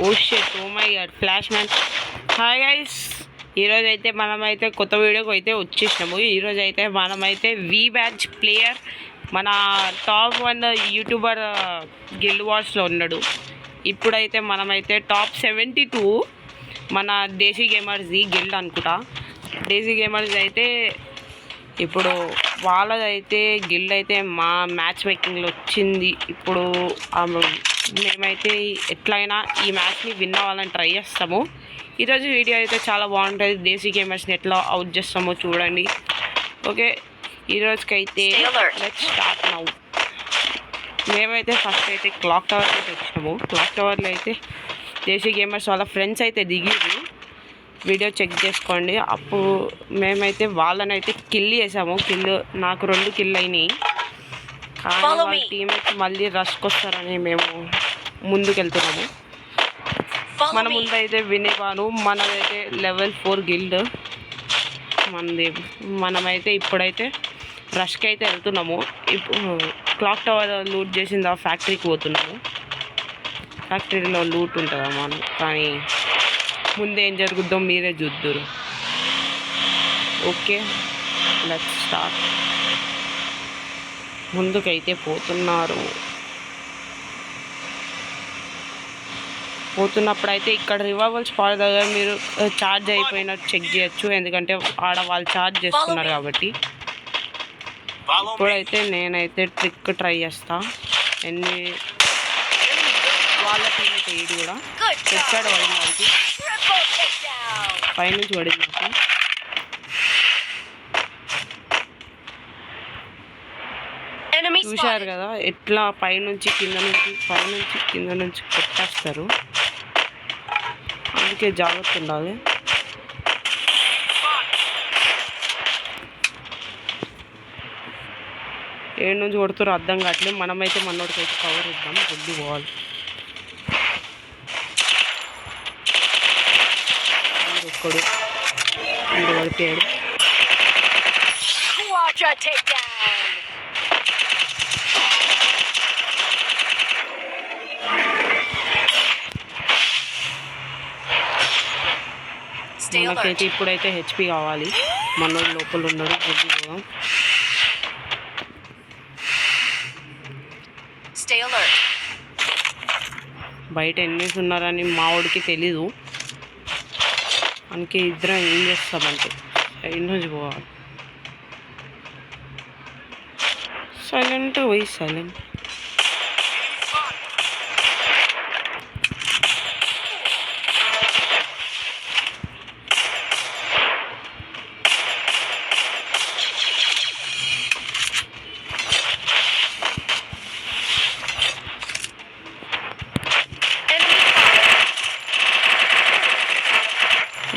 Oh shit, oh my god, flash man. Hi guys, ఈరోజు అయితే మనమైతే కొత్త వీడియోకి అయితే వచ్చేసినాము. ఈరోజు అయితే మనమైతే వి బ్యాచ్ ప్లేయర్ మన టాప్ 1 యూట్యూబర్ గిల్డ్ వార్స్లో ఉన్నాడు. ఇప్పుడైతే మనమైతే టాప్ 72 మన దేశీ గేమర్స్ది గిల్డ్ అనుకుంటా. దేశీ గేమర్స్ అయితే ఇప్పుడు వాళ్ళదైతే గిల్డ్ అయితే మా మ్యాచ్ మేకింగ్లో వచ్చింది. ఇప్పుడు మేమైతే ఎట్లయినా ఈ మ్యాచ్ని విన్ అవ్వాలని ట్రై చేస్తాము. ఈరోజు వీడియో అయితే చాలా బాగుంటుంది. దేశీ గేమర్స్ని ఎట్లా అవుట్ చేస్తామో చూడండి. ఓకే, ఈరోజుకైతే లెట్స్ స్టార్ట్ నౌ. మేమైతే ఫస్ట్ అయితే క్లాక్ టవర్ అయితే వచ్చినాము. క్లాక్ టవర్లో అయితే దేశీ గేమర్స్ వాళ్ళ ఫ్రెండ్స్ అయితే దిగిరు. వీడియో చెక్ చేసుకోండి. అప్పుడు మేమైతే వాళ్ళనైతే కిల్ చేసాము. నాకు 2 కిల్ అయినాయి. కానీ వాళ్ళ టీమేట్స్ మళ్ళీ రష్కి వస్తారని మేము ముందుకెళ్తున్నాము. మన ముందైతే వినేవాను. మనదైతే లెవెల్ 4 గిల్డ్ మనమైతే ఇప్పుడైతే రష్కి అయితే వెళ్తున్నాము. ఇప్పుడు క్లాక్ టవర్ లూట్ చేసింది ఆ ఫ్యాక్టరీకి పోతున్నాము. ఫ్యాక్టరీలో లూట్ ఉంటుందా మనం, కానీ ముందేం జరుగుద్దో మీరే చూద్దురు. Okay, let's start. ముందుకైతే పోతున్నప్పుడైతే ఇక్కడ రివైవల్ స్పాట్ దగ్గర మీరు ఛార్జ్ అయిపోయినట్టు చెక్ చేయొచ్చు. ఎందుకంటే ఆడ వాళ్ళు ఛార్జ్ చేస్తున్నారు కాబట్టి. ఇప్పుడైతే నేనైతే ట్రిక్ ట్రై చేస్తా. వాళ్ళ టీం అయితే ఇది కూడా తెచ్చాడు పడింది వాడికి, పైనుంచి పడింది నాకు. చూశారు కదా ఎట్లా పైనుంచి కింద నుంచి కొట్టేస్తారు. అందుకే జాగ్రత్త ఉండాలి. ఏడు నుంచి కొడుతారో అర్థం కావట్లేదు. మనమైతే మనోడికి అయితే కవర్ ఇద్దాం. జల్దీ పోవాలి. ఒక్కడు వీడు పడిపోయాడు. మనకైతే ఇప్పుడైతే హెచ్పి కావాలి. మనోడు లోపల ఉన్నాడు. జల్దీ పోదాం. బయట ఎన్నిస్ ఉన్నారని మా వాడికి తెలీదు. అందుకే ఇద్దరం ఏం చేస్తామంటే సైడ్ నుంచి పోవాలి. సైలెంట్ పోయి సైలెంట్.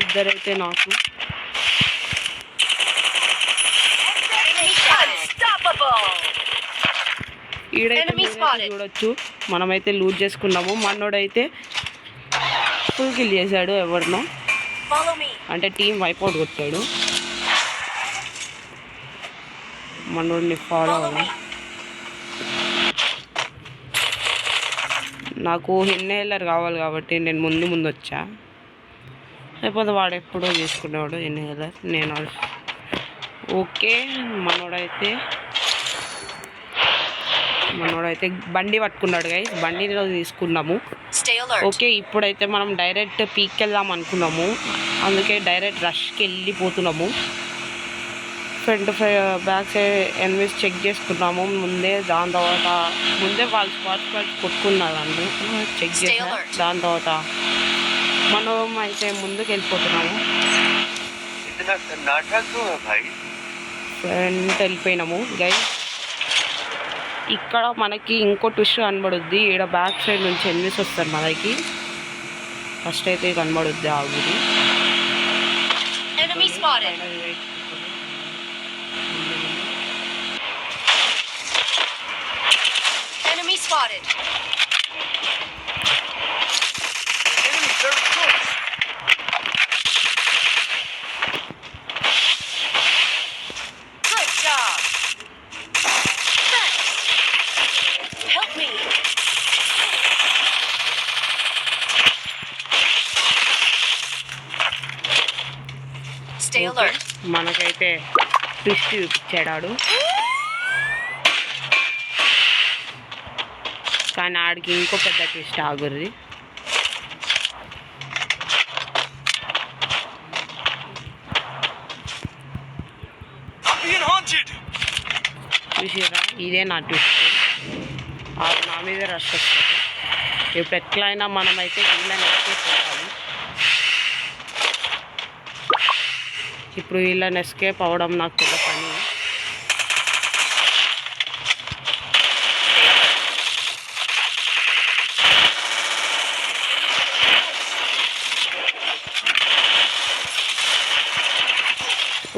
ఇద్దరైతే నాకు ఈడైతే చూడొచ్చు. మనమైతే లూట్ చేసుకున్నాము. మనోడైతే ఫుల్ కిల్ చేశాడు ఎవరినో, అంటే టీం వైపౌట్ కొట్టాడు. మనోడిని ఫాలో అవ్వాలి. నాకు ఇన్హేలర్ కావాలి కాబట్టి నేను ముందు వచ్చా. లేకపోతే వాడు ఎప్పుడో చేసుకునేవాడు ఇన్హేలర్. నేను ఓకే, మనోడైతే బండి పట్టుకున్నాడు గైస్. బండిలో తీసుకున్నాము. ఓకే, ఇప్పుడైతే మనం డైరెక్ట్ పీక్కి వెళ్దాం అనుకున్నాము. అందుకే డైరెక్ట్ రష్కి వెళ్ళిపోతున్నాము. Front back side enemies check చేసుకున్నాము ముందే. దాని తర్వాత వాళ్ళు స్పాట్ కొట్టుకున్నారండి, చెక్ చేసాం. దాని తర్వాత మనం అయితే ముందుకు వెళ్ళిపోతున్నాము. Front వెళ్ళిపోయినాము guys. ఇక్కడ మనకి ఇంకో ట్విస్ట్ కనబడుద్ది. ఇక్కడ బ్యాక్ సైడ్ నుంచి ఎనిమిస్ వస్తారు మనకి. ఫస్ట్ అయితే కనబడుద్ది ఆగుది. మనకైతే ట్విస్ట్ చూపించాడు కానీ ఆడికి ఇంకో పెద్ద ట్విస్ట్ ఆగుర్రి. చూసిరా, ఇదే నా ట్విస్ట్. ఆడు నా మీద రష్ వస్తుంది. ఇప్పుడు ఎట్లయినా మనమైతే వీళ్ళని ఎస్కేప్ అవ్వాలి. ఇప్పుడు వీళ్ళని ఎస్కేప్ అవ్వడం నాకు పెద్ద పని.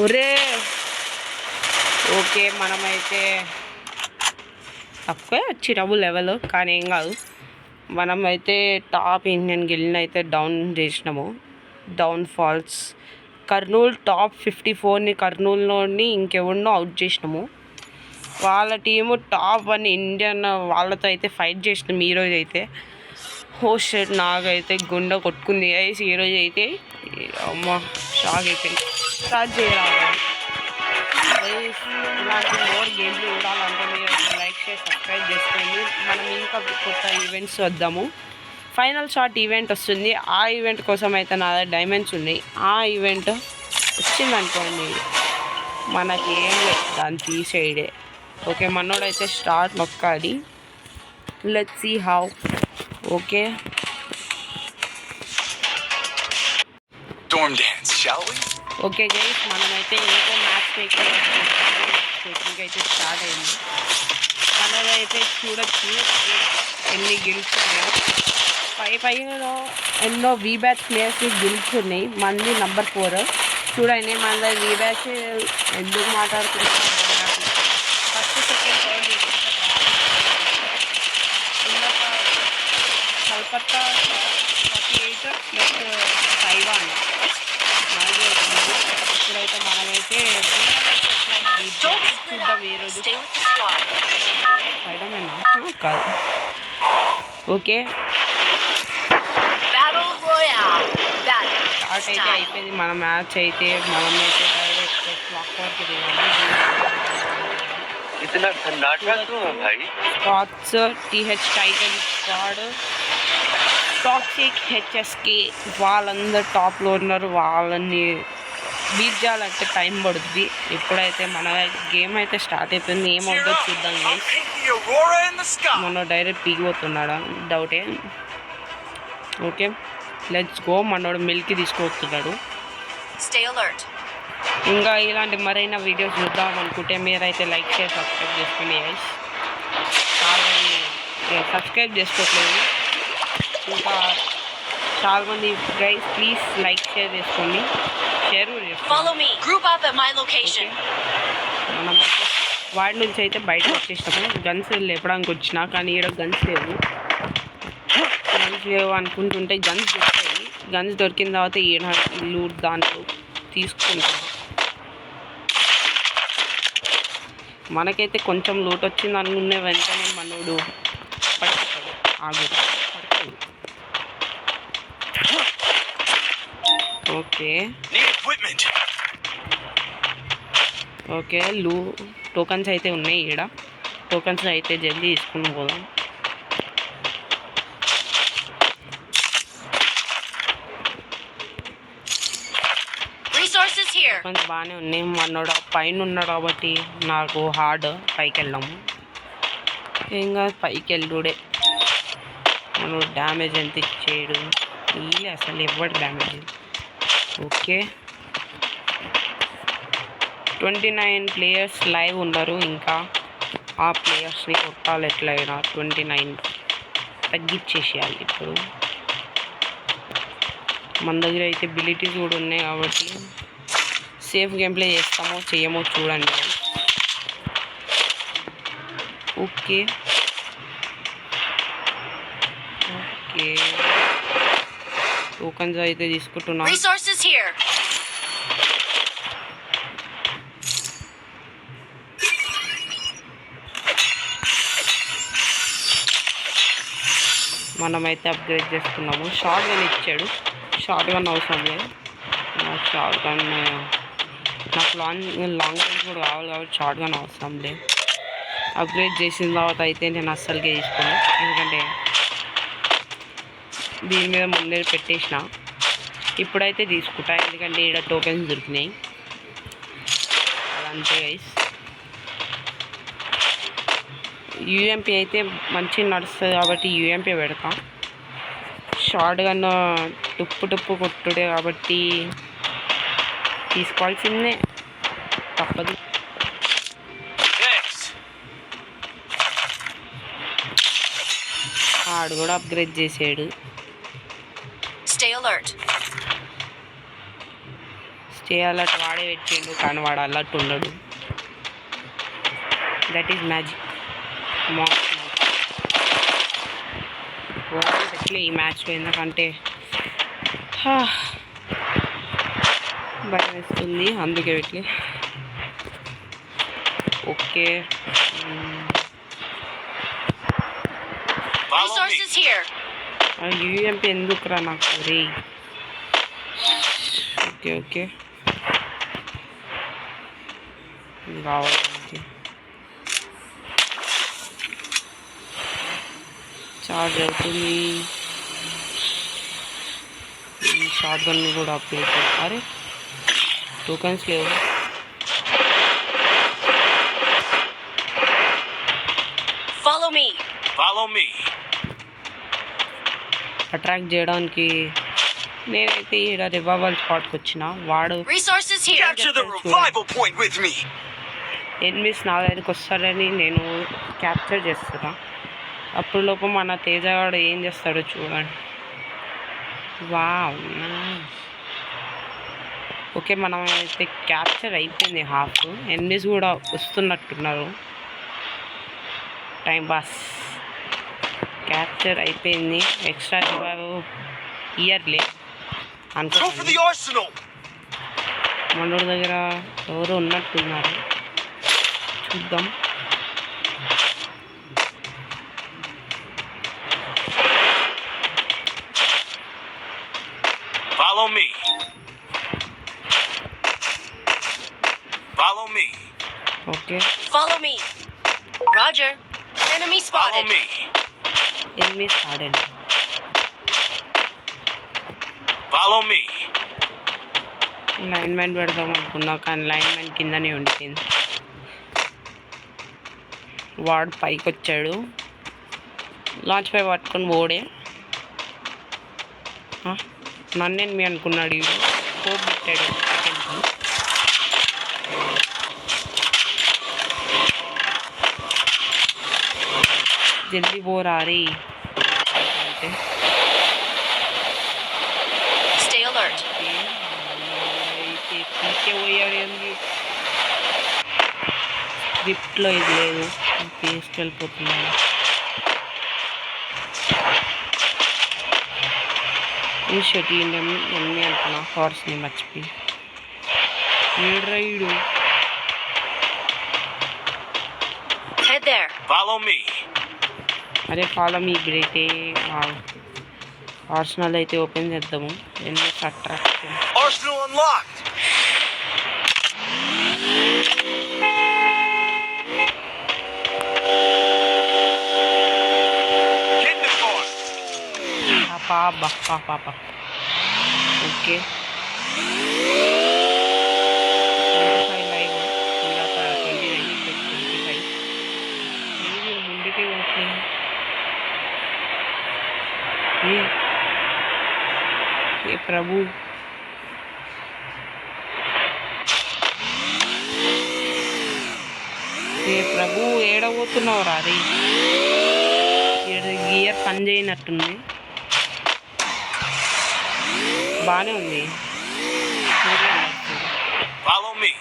ఒరే ఓకే, మనమైతే తక్కువే వచ్చినాము లెవెల్, కానీ ఏం కాదు. మనమైతే టాప్ ఇండియన్ గిల్ని అయితే డౌన్ చేసినాము. డౌన్ ఫాల్స్ కర్నూలు టాప్ 54ని కర్నూలులోని ఇంకెవరినో అవుట్ చేసినాము. వాళ్ళ టీము టాప్ 1 ఇండియన్ వాళ్ళతో అయితే ఫైట్ చేసినాము ఈరోజు అయితే. షర్ట్ నాకైతే గుండె కొట్టుకుంది గైస్ ఈరోజు అయితే. అమ్మ షాక్ అయిపోయింది. స్టార్ట్ చేయరాదు. ఇలాంటి మోర్ గేమ్లు చూడాలంటే మీరు లైక్ చేసి సబ్స్క్రైబ్ చేసుకోండి. మనం ఇంకా కొత్త ఈవెంట్స్ వద్దాము. ఫైనల్ షాట్ ఈవెంట్ వస్తుంది. ఆ ఈవెంట్ కోసం అయితే నా డైమండ్స్ ఉన్నాయి. ఆ ఈవెంట్ వచ్చిందనుకోండి మనకి ఏం లేదు, దాన్ని తీసేయడే. ఓకే, మనోడైతే స్టార్ట్ నొక్కాలి. Let's see how. Okay, okay guys, మనమైతే ఇంకో మ్యాచ్ మేకింగ్ అయితే స్టార్ట్ అయింది. మనదైతే చూడొచ్చు ఎన్ని గెలుచున్నాయో. పైలో ఎన్నో వీ బ్యాచ్ ప్లేయర్స్ని గెలుచున్నాయి. మంది నెంబర్ 4 చూడండి. మన వీ బ్యాచ్ ఎందుకు మాట్లాడుతున్నాం, first second third Calcutta 48 plus Taiwan మనది. ఇప్పుడైతే మనమైతే చూద్దాం ఏ రోజు స్పైడర్మ్యాన్ కాదు. ఓకే, స్టార్ట్ అయితే అయిపోయింది మన మ్యాచ్ అయితే. మనమైతే direct clockwork scouts TH Titan squad toxic HSK వాళ్ళందరూ టాప్లో ఉన్నారు. వాళ్ళని బీట్ చేయాలంటే టైం పడుతుంది. ఇప్పుడైతే మన గేమ్ అయితే స్టార్ట్ అయిపోయింది. ఏమవుతుందో చూద్దాం గైస్. మన డైరెక్ట్ పీగిపోతున్నాడా డౌటే. Okay, let's go. మనోడు మిల్క్ తీసుకొస్తున్నాడు. ఇంకా ఇలాంటి మరైనా వీడియోస్ చూద్దాం అనుకుంటే మీరైతే లైక్ చేసి సబ్స్క్రైబ్ చేసుకోండి గైస్. చాలామంది సబ్స్క్రైబ్ చేసుకోవట్లేదు. ఇంకా చాలామంది గైస్ ప్లీజ్ లైక్ షేర్ చేసుకోండి. షేర్ మనమైతే వాడి నుంచి అయితే బయట వచ్చేసినాము. గన్స్ లేపడానికి వచ్చినా కానీ ఈడ గన్స్ లేవు. గన్స్ లేవు అనుకుంటుంటే గన్స్ దొరుకుతాయి. గన్స్ దొరికిన తర్వాత ఈడ ఇల్లు దాంట్లో తీసుకుంటాం. మనకైతే కొంచెం లూట్ వచ్చింది అనుకునే వెంటనే మనోడు పడిపోతాడు. ఆగు పడతాడు. ఓకే ఓకే, టోకన్స్ అయితే ఉన్నాయి ఈడ. టోకన్స్ అయితే జల్దీ తీసుకుని పోదాం. టోకన్స్ బాగానే ఉన్నాయి. మనోడు పైన ఉన్నాడు కాబట్టి నాకు హార్డ్ పైకి వెళ్ళాము. ఇంకా పైకి వెళ్ళుడే. మనోడు డ్యామేజ్ ఎంత ఇచ్చేయడు వీళ్ళే అసలు ఎవరు డ్యామేజ్. ఓకే, 29 ప్లేయర్స్ లైవ్ ఉన్నారు. ఇంకా ఆ ప్లేయర్స్ని కొట్టాలి ఎట్లయినా. 29 తగ్గించేసేయాలి. ఇప్పుడు మన దగ్గర అయితే ఎబిలిటీస్ కూడా ఉన్నాయి కాబట్టి సేఫ్ గేమ్ ప్లే చేస్తామో చేయమో చూడండి. ఓకే ఓకే, టోకన్స్ అయితే తీసుకుంటున్నాం. మనమైతే అప్గ్రేడ్ చేసుకున్నాము. షార్ట్ గన్ ఇచ్చాడు. షార్ట్ గన్ అవసరం లేదు. షార్ట్ గన్ నాకు లాంగ్ రేంజ్ కూడా కావాలి కాబట్టి షార్ట్ గన్ అవసరం లేదు. అప్గ్రేడ్ చేసిన తర్వాత అయితే నేను అస్సలుకే తీసుకోను, ఎందుకంటే దీని మీద ముందే పెట్టేసిన. ఇప్పుడైతే తీసుకుంటా, ఎందుకంటే ఇక్కడ టోకెన్స్ దొరికినాయి. అదంతే గైస్. యూఎంపీ అయితే మంచిగా నడుస్తుంది కాబట్టి యూఎంపీ పెడతాం. షార్ట్ గన్ టుప్పు కొట్టుడే కాబట్టి తీసుకోవాల్సిందే, తప్పదు. ఆడు కూడా అప్గ్రేడ్ చేసాడు. స్టే అలర్ట్ వాడే పెట్టిండు, కానీ వాడు అలర్ట్ ఉండడు. That is magic. ఎట్లే ఈ మ్యాచ్లో, ఎందుకంటే భయం వేస్తుంది, అందుకే ఎట్లే. ఓకే, యూఎంపీ ఎందుకురా నాకు రే. ఓకే కావాలి. చార్జ్ అవుతుంది. ఈ షార్ట్ గన్ కూడా అప్గ్రేడ్. అరే టోకన్స్ లేవు. Follow me. అట్రాక్ట్ చేయడానికి నేనైతే ఇక్కడ రివైవల్ స్పాట్కి వచ్చిన. వాడు ఎనిమిస్ నా దగ్గరికి వస్తారని నేను క్యాప్చర్ చేస్తున్నా. అప్పుడు లోపు మన తేజగాడు ఏం చేస్తాడో చూడండి. వావ్, ఓకే, మనం అయితే క్యాప్చర్ అయిపోయింది హాఫ్. ఎనిమిస్ కూడా వస్తున్నట్టున్నారు. టైం పాస్, క్యాప్చర్ అయిపోయింది. ఎక్స్ట్రా రివైవ్ ఇయర్లే అనుకోండి. మనోడి దగ్గర ఎవరు ఉన్నట్టున్నారు, చూద్దాం. Follow me. Okay. Follow me. Roger. Enemy spotted. Follow me. Enemy spotted. Follow me. Line man పెడదాం అనుకున్నా, కానీ లైన్ మ్యాన్ కిందనే ఉండిపోయింది. వాడు పైకి వచ్చాడు, లాంచ్ పై పట్టుకొని ఓడే. నన్నేను మీ అనుకున్నాడు. వీడు కోప్ పెట్టాడు. జల్దీ పోరారి అంటే పీకే పోయాడు. ఏంది స్క్రిప్ట్లో ఇది లేదు, తీసుకెళ్ళిపోతున్నాడు. ఈ షటిల్ ఎన్ని అంటున్నా, హార్స్ని మర్చిపోయి. ఏడు రైడు. అరే ఫాలో మీ గ్రేటే. ఆర్సనల్ అయితే ఓపెన్ చేద్దాము. ఎన్నో అట్రాక్షన్. పాప ఓకే. 25 లైవ్ ఇందాక 29 ముందుకే ఓకే. ఏ ప్రభు, ఏ ప్రభు ఏడబోతున్నావు రాది. గియర్ పని చేయనట్టుంది. బాగానే ఉంది. Follow me.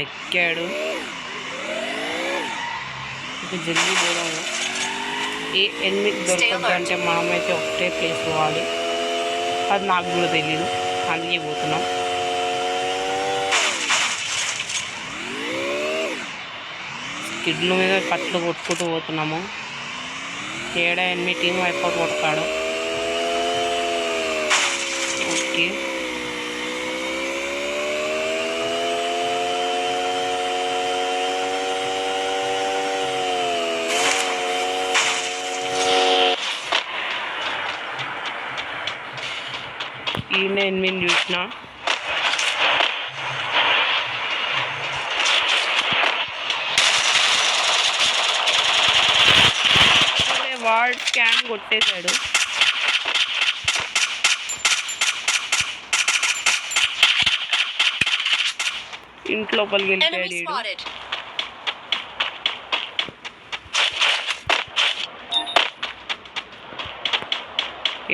ఎక్కాడు. ఇక జల్దీ పోదాము. ఏ ఎనిమిది దొరకదు అంటే మనమైతే ఒకటే ప్లేస్ పోవాలి. అది నాకు కూడా తెలీదు, అందుకే పోతున్నాం. కిడ్ల మీద కట్లు కొట్టుకుంటూ పోతున్నాము. ఏడా ఎనిమిది టీం అయిపోయి కొడతాడు. ఓకే ఈయన ఎనిమిది చూసిన. వాడు స్కాన్ కొట్టేశాడు. ఇంట్లోపలికి వెళ్ళిపోయాడు.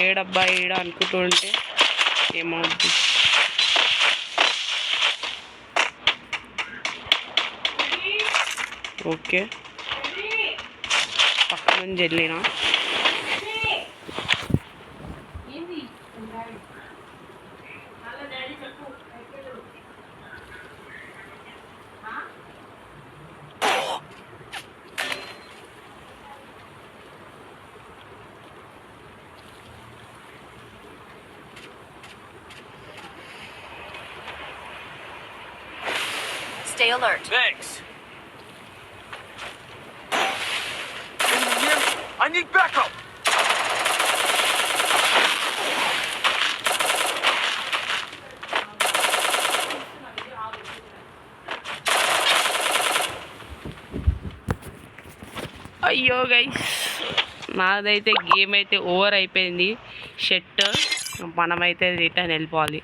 ఏడబ్బా ఏడ అనుకుంటుంటే ఏమవుద్ది. ఓకే పక్క నుంచి వెళ్ళినా. Stay alert. Thanks. I need backup. అయ్యో గైస్, నాదైతే గేమ్ అయితే ఓవర్ అయిపోయింది. షెట్ మనమైతే రిటర్న్ వెళ్ళిపోవాలి.